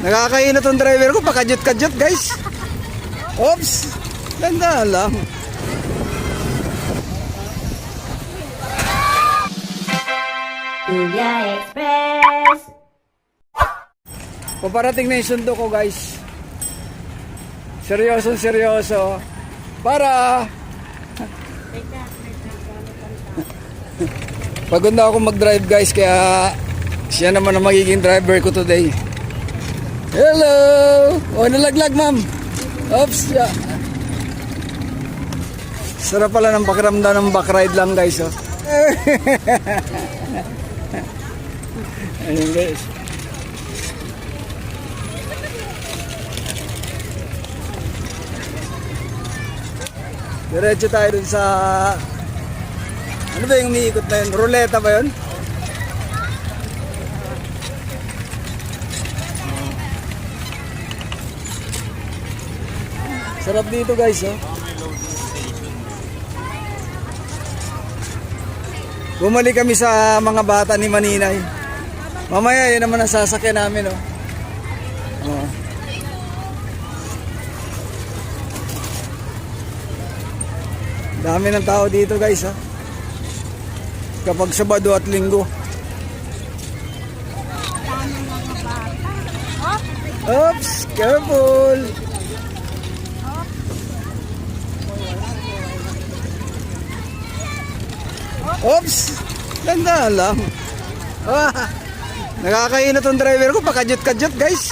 Nakakainat tong driver ko, pakadyot-kadyot guys. Oops, ganda lang. Kuya Express. Paparating na yung sundo ko guys. Seryoso. Para pagod na ako mag-drive guys, kaya siya naman ang magiging driver ko today. Hello! O, nalaglag ma'am. Oops. Yeah. Sarap pala ng pakiramdam ng backride lang guys. Oh. Ayun guys. Diretso tayo dun sa... Ano ba yung umiikot na yun? Ruleta ba yun? Sarap dito guys, oh. Bumalik kami sa mga bata ni Maninay. Mamaya yun naman ang sasakyan namin, oh. Oh. Dami ng tao dito guys, ha. Kapag Sabado at Linggo. Oops, careful. Oops, ganda lang. Nakakainat tong driver ko, pakadyot-kadyot guys.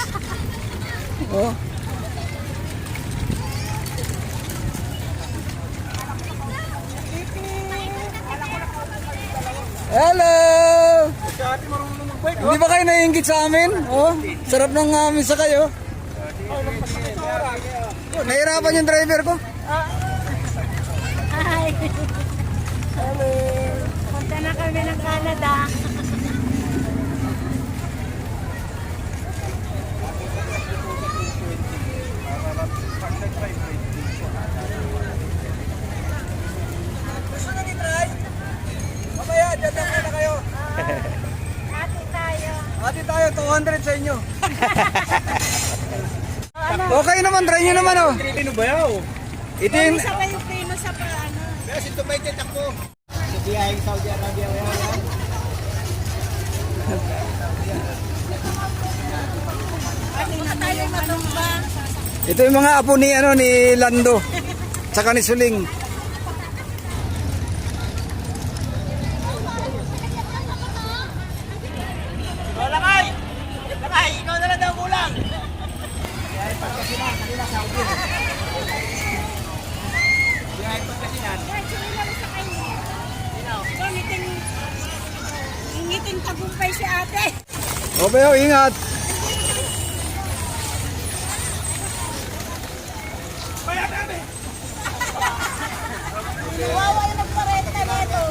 Oh. Hello! Hindi ba kayo naiingit sa amin? Oh, sarap ng amin sa kayo. Oh, nahirapan yung driver ko. Hi. Hello. Punta na kami ng Canada. Gusto na ni-try? Mamaya, dyan lang na kayo. Ati tayo, 200 sa inyo. Okay naman, try nyo naman, oh. Pino ba yaw? Ito yung... Isa pa yung pino sa paano. Kaya sinto ba ito takbo? Sa biyaheng Saudi Arabia yan. Tingnan tayo matumba. Ito yung mga apo ni, ano, ni Lando. Tsaka ni Suling. Lakay! Lakay! Ikaw na lang daw kulang! Biyaheng pagkasinan, kanila Saudi. Biyaheng pagkasinan. Ingiting tagumpay si ate. Okay, oh, ingat. Wawa yung nagparenta nito.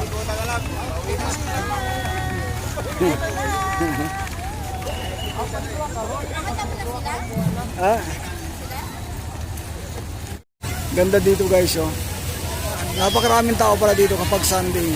Ah. Ganda dito guys, oh. Napakaraming tao pala dito kapag Sunday.